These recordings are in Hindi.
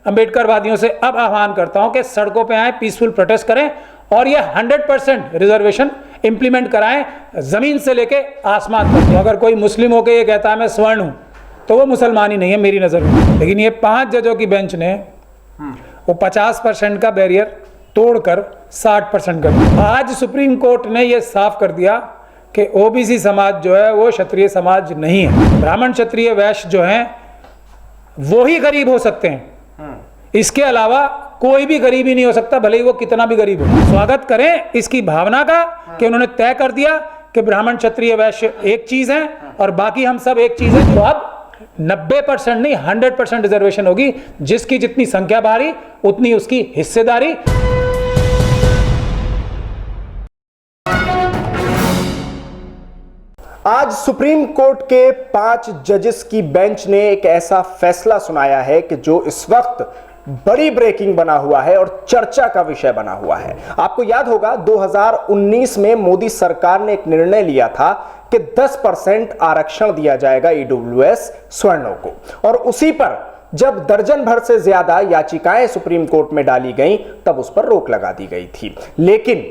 अंबेडकरवादियों से अब आह्वान करता हूं कि सड़कों पे आए, पीसफुल प्रोटेस्ट करें और ये 100% रिजर्वेशन इंप्लीमेंट कराएं, जमीन से लेके आसमान तक। तो अगर कोई मुस्लिम होकर ये कहता है मैं स्वर्ण हूं, तो वो मुसलमान ही नहीं है मेरी नज़र में। लेकिन ये 5 जजों की बेंच ने वो 50% का बैरियर तोड़कर 60% कर दिया। आज सुप्रीम कोर्ट ने ये साफ कर दिया कि ओबीसी समाज जो है वो क्षत्रिय समाज नहीं है। ब्राह्मण, क्षत्रिय, वैश्य जो हैं वो ही गरीब हो सकते हैं, इसके अलावा कोई भी गरीब ही नहीं हो सकता, भले ही वो कितना भी गरीब हो। स्वागत करें इसकी भावना का कि उन्होंने तय कर दिया कि ब्राह्मण, क्षत्रिय, वैश्य एक चीज है और बाकी हम सब एक चीज है। तो अब 90% नहीं 100% रिजर्वेशन होगी, जिसकी जितनी संख्या भारी उतनी उसकी हिस्सेदारी। आज सुप्रीम कोर्ट के 5 जजेस की बेंच ने एक ऐसा फैसला सुनाया है कि जो इस वक्त बड़ी ब्रेकिंग बना हुआ है और चर्चा का विषय बना हुआ है। आपको याद होगा 2019 में मोदी सरकार ने एक निर्णय लिया था कि 10% आरक्षण दिया जाएगा ईडब्ल्यूएस स्वर्णों को, और उसी पर जब दर्जन भर से ज्यादा याचिकाएं सुप्रीम कोर्ट में डाली गईं तब उस पर रोक लगा दी गई थी। लेकिन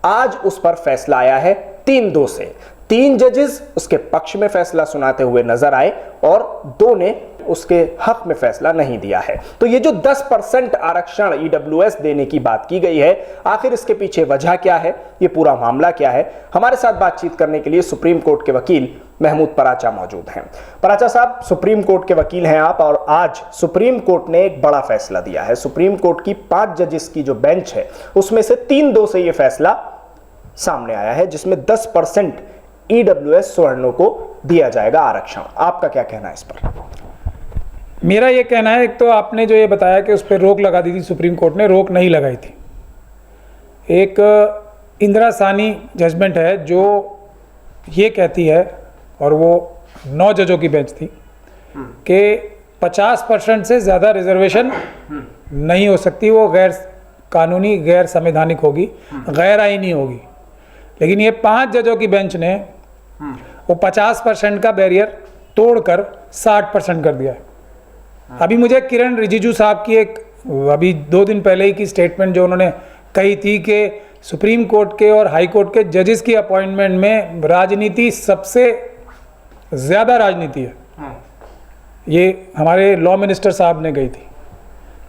आज उस पर फैसला आया है 3-2 से। 3 जजेस उसके पक्ष में फैसला सुनाते हुए नजर आए और 2 ने उसके हक में फैसला नहीं दिया है। तो ये जो 10% आरक्षण ईडब्ल्यूएस देने की बात की गई है, आखिर इसके पीछे वजह क्या है, ये पूरा मामला क्या है, हमारे साथ बातचीत करने के लिए सुप्रीम कोर्ट के वकील महमूद पराचा मौजूद हैं। पराचा साहब, सुप्रीम कोर्ट के वकील हैं आप, और आज सुप्रीम कोर्ट ने एक बड़ा फैसला दिया है। सुप्रीम कोर्ट की 5 जजेस की जो बेंच है उसमें से 3-2 से यह फैसला सामने आया है, जिसमें 10% ईडब्ल्यूएस स्वर्णों को दिया जाएगा आरक्षण। आपका क्या कहना है इस पर? मेरा ये कहना है, एक तो आपने जो ये बताया कि उस पर रोक लगा दी थी सुप्रीम कोर्ट ने, रोक नहीं लगाई थी। एक इंदिरा साहनी जजमेंट है जो ये कहती है, और वो 9 जजों की बेंच थी, कि 50% से ज़्यादा रिजर्वेशन नहीं हो सकती, वो गैर कानूनी, गैर संवैधानिक होगी, गैर आईनी होगी। लेकिन ये 5 जजों की बेंच ने वो 50% का बैरियर तोड़कर 60% कर दिया है। अभी मुझे किरण रिजिजू साहब की एक अभी 2 दिन पहले ही की स्टेटमेंट जो उन्होंने कही थी कि सुप्रीम कोर्ट के और हाई कोर्ट के जजेस की अपॉइंटमेंट में राजनीति सबसे ज़्यादा राजनीति है, ये हमारे लॉ मिनिस्टर साहब ने कही थी।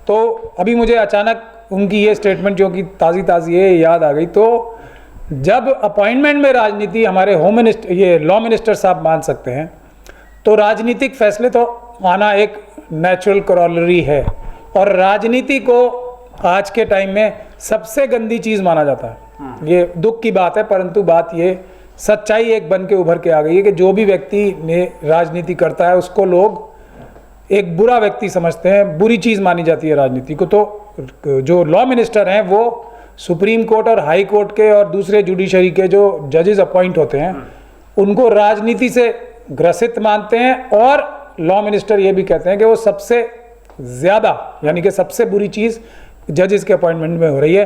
तो अभी मुझे अचानक उनकी ये स्टेटमेंट जो कि ताज़ी है याद आ गई। तो जब अपॉइंटमेंट में राजनीति हमारे होम मिनिस्टर, ये लॉ मिनिस्टर साहब मान सकते हैं, तो राजनीतिक फैसले तो आना एक नेचुरल कॉरोलरी है। और राजनीति को आज के टाइम में सबसे गंदी चीज़ माना जाता है। ये दुख की बात है, परंतु बात ये सच्चाई एक बन के उभर के आ गई है कि जो भी व्यक्ति ने राजनीति करता है उसको लोग एक बुरा व्यक्ति समझते हैं, बुरी चीज़ मानी जाती है राजनीति को। तो जो लॉ मिनिस्टर हैं वो सुप्रीम कोर्ट और हाई कोर्ट के और दूसरे जुडिशरी के जो जजेस अपॉइंट होते हैं उनको राजनीति से ग्रसित मानते हैं, और लॉ मिनिस्टर ये भी कहते हैं कि वो सबसे ज़्यादा, यानी कि सबसे बुरी चीज़ जजेस के अपॉइंटमेंट में हो रही है।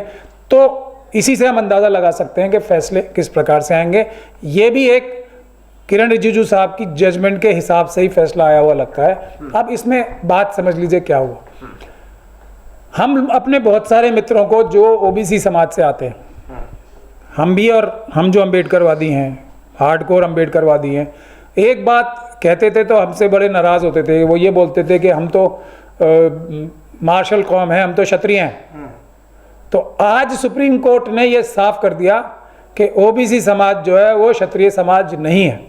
तो इसी से हम अंदाज़ा लगा सकते हैं कि फैसले किस प्रकार से आएंगे। ये भी एक किरण रिजिजू साहब की जजमेंट के हिसाब से ही फैसला आया हुआ लगता है। अब इसमें बात समझ लीजिए क्या हुआ। हम अपने बहुत सारे मित्रों को जो ओबीसी समाज से आते हैं, हम भी और हम जो अम्बेडकरवादी हैं, हार्डकोर अम्बेडकरवादी हैं, एक बात कहते थे तो हमसे बड़े नाराज़ होते थे। वो ये बोलते थे कि हम तो मार्शल कौम है, हम तो क्षत्रिय हैं। तो आज सुप्रीम कोर्ट ने ये साफ कर दिया कि ओबीसी समाज जो है वो क्षत्रिय समाज नहीं है,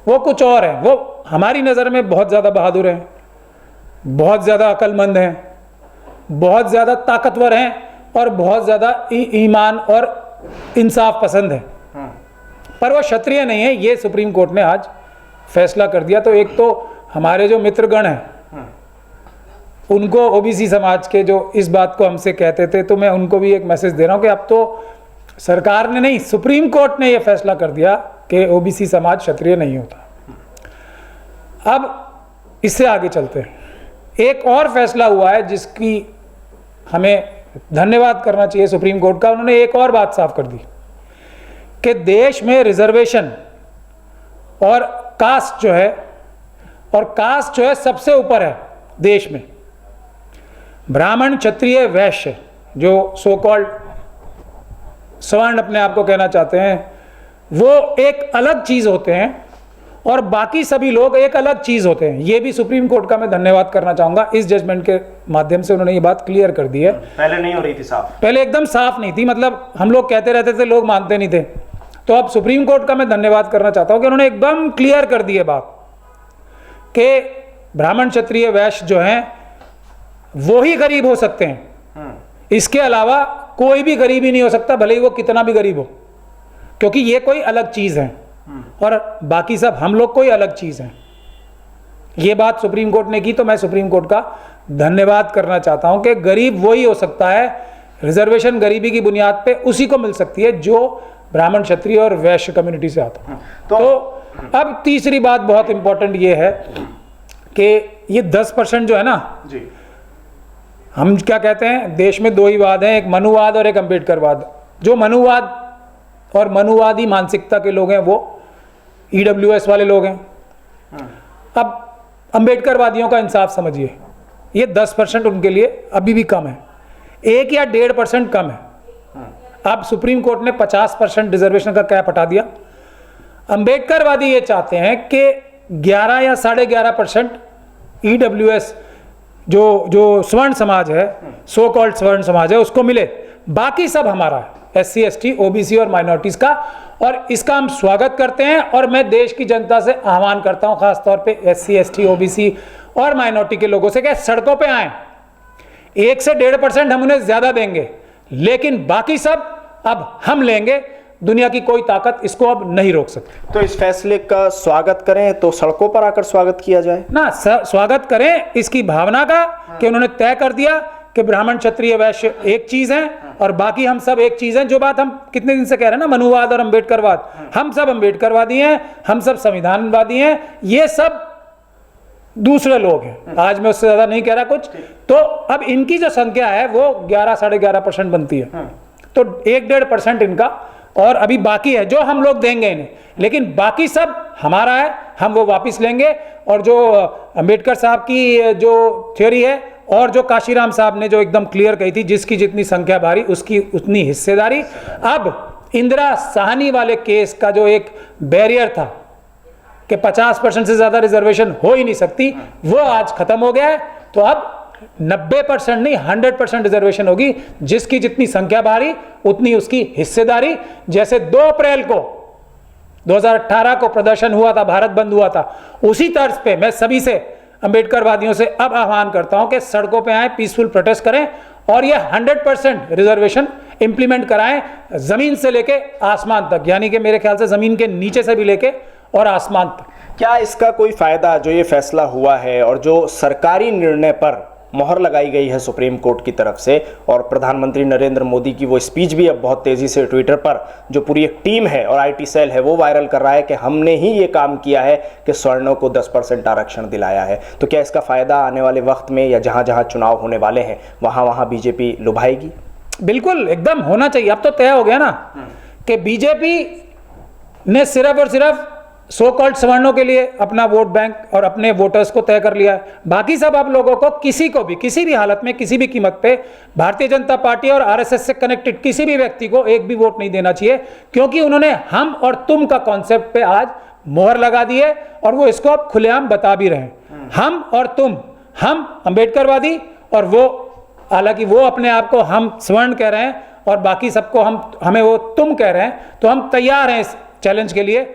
वो कुछ और है। वो हमारी नज़र में बहुत ज़्यादा बहादुर हैं, बहुत ज़्यादा अक्लमंद हैं, बहुत ज़्यादा ताकतवर हैं और बहुत ज़्यादा ईमान और इंसाफ पसंद हैं, पर वो क्षत्रिय नहीं है। ये सुप्रीम कोर्ट ने आज फैसला कर दिया। तो एक तो हमारे जो मित्रगण हैं उनको, ओबीसी समाज के जो इस बात को हमसे कहते थे, तो मैं उनको भी एक मैसेज दे रहा हूँ कि अब तो सरकार ने नहीं, सुप्रीम कोर्ट ने ये फैसला कर दिया कि ओबीसी समाज क्षत्रिय नहीं होता। अब इससे आगे चलते हैं। एक और फैसला हुआ है जिसकी हमें धन्यवाद करना चाहिए सुप्रीम कोर्ट का। उन्होंने एक और बात साफ कर दी कि देश में रिजर्वेशन और कास्ट जो है सबसे ऊपर है देश में। ब्राह्मण क्षत्रिय वैश्य जो सो कॉल्ड स्वर्ण अपने आप को कहना चाहते हैं, वो एक अलग चीज होते हैं और बाकी सभी लोग एक अलग चीज होते हैं। ये भी सुप्रीम कोर्ट का मैं धन्यवाद करना चाहूंगा, इस जजमेंट के माध्यम से उन्होंने ये बात क्लियर कर दी है। पहले नहीं हो रही थी साफ, पहले एकदम साफ नहीं थी, मतलब हम लोग कहते रहते थे, लोग मानते नहीं थे। तो अब सुप्रीम कोर्ट का मैं धन्यवाद करना चाहता हूं कि उन्होंने एकदम क्लियर कर दी है बात कि ब्राह्मण क्षत्रिय वैश्य जो हैं वो ही गरीब हो सकते हैं, इसके अलावा कोई भी गरीब ही नहीं हो सकता, भले ही वो कितना भी गरीब हो, क्योंकि ये कोई अलग चीज है और बाकी सब हम लोग कोई अलग चीज है। ये बात सुप्रीम कोर्ट ने की, तो मैं सुप्रीम कोर्ट का धन्यवाद करना चाहता हूं कि गरीब वही हो सकता है, रिजर्वेशन गरीबी की बुनियाद पे उसी को मिल सकती है जो ब्राह्मण क्षत्रिय और वैश्य कम्युनिटी से आता है। तो अब तीसरी बात बहुत इंपॉर्टेंट ये है कि ये 10% जो है ना जी, हम क्या कहते हैं, देश में दो ही वाद हैं, एक मनुवाद और एक अम्बेडकरवाद। जो मनुवाद और मनुवादी मानसिकता के लोग हैं वो ईडब्ल्यूएस वाले लोग हैं। अब अम्बेडकरवादियों का इंसाफ समझिए, ये 10% उनके लिए अभी भी कम है, 1 या 1.5% कम है। अब सुप्रीम कोर्ट ने 50% रिजर्वेशन का कैप हटा दिया। अम्बेडकरवादी ये चाहते हैं कि 11 या 11.5% ईडब्ल्यूएस जो स्वर्ण समाज है, सो कॉल्ड स्वर्ण समाज है, उसको मिले, बाकी सब हमारा है, SC ST OBC और माइनॉरिटीज का। और इसका हम स्वागत करते हैं और मैं देश की जनता से आह्वान करता हूं, खासतौर पे SC ST OBC और माइनॉरिटी के लोगों से कि सड़कों पे आएं। 1 से 1.5% हम उन्हें ज्यादा देंगे, लेकिन बाकी सब अब हम लेंगे। दुनिया की कोई ताकत इसको अब नहीं रोक सकती। तो इस फैसले का स्वागत करें तो सड़कों पर आकर स्वागत किया जाए ना, स्वागत करें इसकी भावना का कि उन्होंने तय कर दिया कि ब्राह्मण क्षत्रिय वैश्य एक चीज है और बाकी हम सब एक चीज हैं। जो बात हम कितने दिन से कह रहे हैं ना, मनुवाद और अम्बेडकरवाद, हम सब अम्बेडकरवादी हैं, हम सब संविधानवादी हैं, ये सब दूसरे लोग हैं। आज मैं उससे ज्यादा नहीं कह रहा कुछ। तो अब इनकी जो संख्या है वो 11 साढ़े 11% बनती है, तो 1-1.5% इनका और अभी बाकी है जो हम लोग देंगे इन्हें, लेकिन बाकी सब हमारा है, हम वो वापस लेंगे। और जो अंबेडकर साहब की जो थ्योरी है और जो काशीराम साहब ने जो एकदम क्लियर कही थी, जिसकी जितनी संख्या भारी उसकी उतनी हिस्सेदारी। अब इंदिरा साहनी वाले केस का जो एक बैरियर था कि 50% से ज्यादा रिजर्वेशन हो ही नहीं सकती, वो आज खत्म हो गया है। तो अब 90% नहीं 100% रिजर्वेशन होगी, जिसकी जितनी संख्या भारी उतनी उसकी हिस्सेदारी। जैसे 2 अप्रैल को 2018 को प्रदर्शन हुआ था, भारत बंद हुआ था, उसी तर्ज पे मैं सभी से अंबेडकरवादियों से अब आह्वान करता हूं कि सड़कों पे आए, पीसफुल प्रोटेस्ट करें और ये 100% रिजर्वेशन इंप्लीमेंट कराएं, जमीन से लेके आसमान तक, यानी कि मेरे ख्याल से जमीन के नीचे से भी लेके और आसमान तक। क्या इसका कोई फायदा, जो ये फैसला हुआ है और जो सरकारी निर्णय पर मोहर लगाई गई है सुप्रीम कोर्ट की तरफ से, और प्रधानमंत्री नरेंद्र मोदी की वो स्पीच भी अब बहुत तेजी से ट्विटर पर जो पूरी एक टीम है और IT सेल है वो वायरल कर रहा है कि हमने ही ये काम किया है कि स्वर्णों को 10% आरक्षण दिलाया है, तो क्या इसका फायदा आने वाले वक्त में या जहां जहां चुनाव होने वाले हैं वहां बीजेपी लुभाएगी? बिल्कुल, एकदम होना चाहिए। अब तो तय हो गया ना कि बीजेपी ने सिर्फ और सिर्फ सो कॉल्ड सवर्णों के लिए अपना वोट बैंक और अपने वोटर्स को तय कर लिया है। बाकी सब आप लोगों को किसी को भी किसी भी हालत में किसी भी कीमत पे भारतीय जनता पार्टी और RSS से कनेक्टेड किसी भी व्यक्ति को एक भी वोट नहीं देना चाहिए, क्योंकि उन्होंने हम और तुम का कॉन्सेप्ट पे आज मोहर लगा दी है और वो इसको अब खुलेआम बता भी रहे हैं। हम और तुम, हम अम्बेडकरवादी और वो, हालांकि वो अपने आप को हम स्वर्ण कह रहे हैं और बाकी सबको हमें वो तुम कह रहे हैं, तो हम तैयार हैं इस चैलेंज के लिए।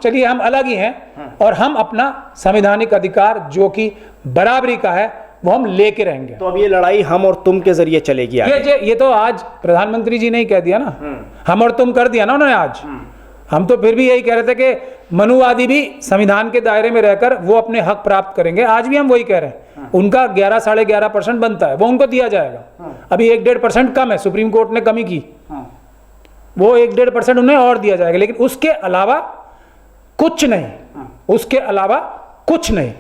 चलिए हम अलग ही हैं और हम अपना संवैधानिक अधिकार जो कि बराबरी का है वो हम लेके रहेंगे। तो अब ये लड़ाई हम और तुम के जरिए चलेगी आगे। ये तो आज प्रधानमंत्री जी ने ही कह दिया ना, हम और तुम कर दिया ना उन्होंने आज। हम तो फिर भी यही कह रहे थे कि मनुवादी भी संविधान के दायरे में रहकर वो अपने हक प्राप्त करेंगे। आज भी हम वही कह रहे हैं, उनका 11 साढ़े 11% बनता है, वो उनको दिया जाएगा। अभी 1-1.5% कम है, सुप्रीम कोर्ट ने कमी की, वो 1-1.5% उन्हें और दिया जाएगा, लेकिन उसके अलावा कुछ नहीं, उसके अलावा कुछ नहीं।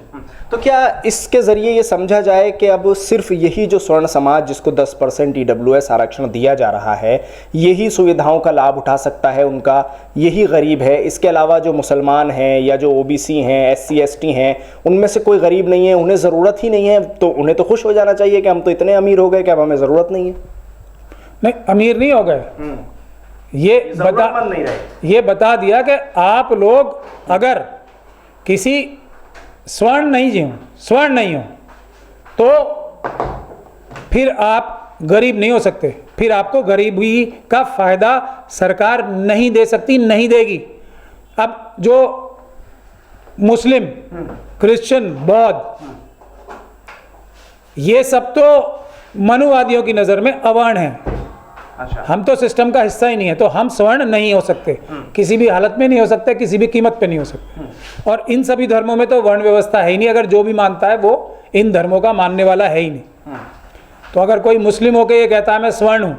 तो क्या इसके जरिए ये समझा जाए कि अब सिर्फ यही जो स्वर्ण समाज जिसको 10% ईडब्ल्यूएस आरक्षण दिया जा रहा है, यही सुविधाओं का लाभ उठा सकता है, उनका यही गरीब है, इसके अलावा जो मुसलमान हैं या जो ओबीसी हैं, एससी एसटी हैं, उनमें से कोई गरीब नहीं है, उन्हें ज़रूरत ही नहीं है, तो उन्हें तो खुश हो जाना चाहिए कि हम तो इतने अमीर हो गए कि अब हमें ज़रूरत नहीं है। नहीं, अमीर नहीं हो गए, ये बता दिया कि आप लोग अगर किसी स्वर्ण नहीं हो तो फिर आप गरीब नहीं हो सकते, फिर आपको गरीबी का फायदा सरकार नहीं दे सकती, नहीं देगी। अब जो मुस्लिम, क्रिश्चियन, बौद्ध, ये सब तो मनुवादियों की नज़र में अवर्ण हैं। अच्छा। हम तो सिस्टम का हिस्सा ही नहीं है, तो हम स्वर्ण नहीं हो सकते, किसी भी हालत में नहीं हो सकते, किसी भी कीमत पे नहीं हो सकते। और इन सभी धर्मों में तो वर्ण व्यवस्था है ही नहीं। अगर जो भी मानता है वो इन धर्मों का मानने वाला है ही नहीं। तो अगर कोई मुस्लिम होकर ये कहता है मैं स्वर्ण हूँ,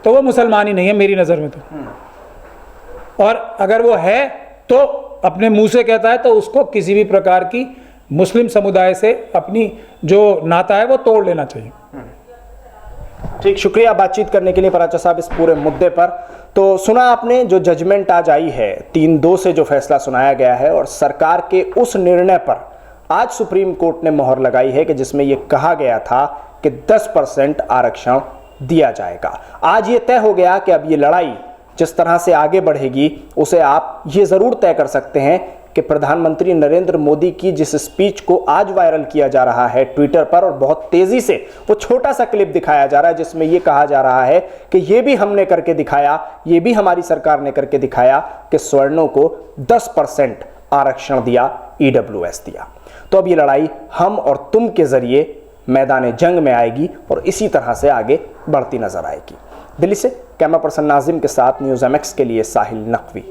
तो वो मुसलमान ही नहीं है मेरी नज़र में तो। और अगर वो है तो अपने मुंह से कहता है, तो उसको किसी भी प्रकार की मुस्लिम समुदाय से अपनी जो नाता है वो तोड़ लेना चाहिए। ठीक, शुक्रिया बातचीत करने के लिए पराचा साहब इस पूरे मुद्दे पर। तो सुना आपने जो जजमेंट आज आई है, 3-2 से जो फैसला सुनाया गया है, और सरकार के उस निर्णय पर आज सुप्रीम कोर्ट ने मोहर लगाई है कि जिसमें यह कहा गया था कि 10% आरक्षण दिया जाएगा। आज ये तय हो गया कि अब ये लड़ाई जिस तरह से आगे बढ़ेगी उसे आप ये ज़रूर तय कर सकते हैं कि प्रधानमंत्री नरेंद्र मोदी की जिस स्पीच को आज वायरल किया जा रहा है ट्विटर पर, और बहुत तेजी से वो छोटा सा क्लिप दिखाया जा रहा है जिसमें ये कहा जा रहा है कि ये भी हमने करके दिखाया, ये भी हमारी सरकार ने करके दिखाया कि स्वर्णों को 10% आरक्षण दिया, ईडब्ल्यूएस दिया। तो अब ये लड़ाई हम और तुम के जरिए मैदान जंग में आएगी और इसी तरह से आगे बढ़ती नजर आएगी। दिल्ली से कैमरा पर्सन नाजिम के साथ न्यूज़ एमएक्स के लिए साहिल नकवी।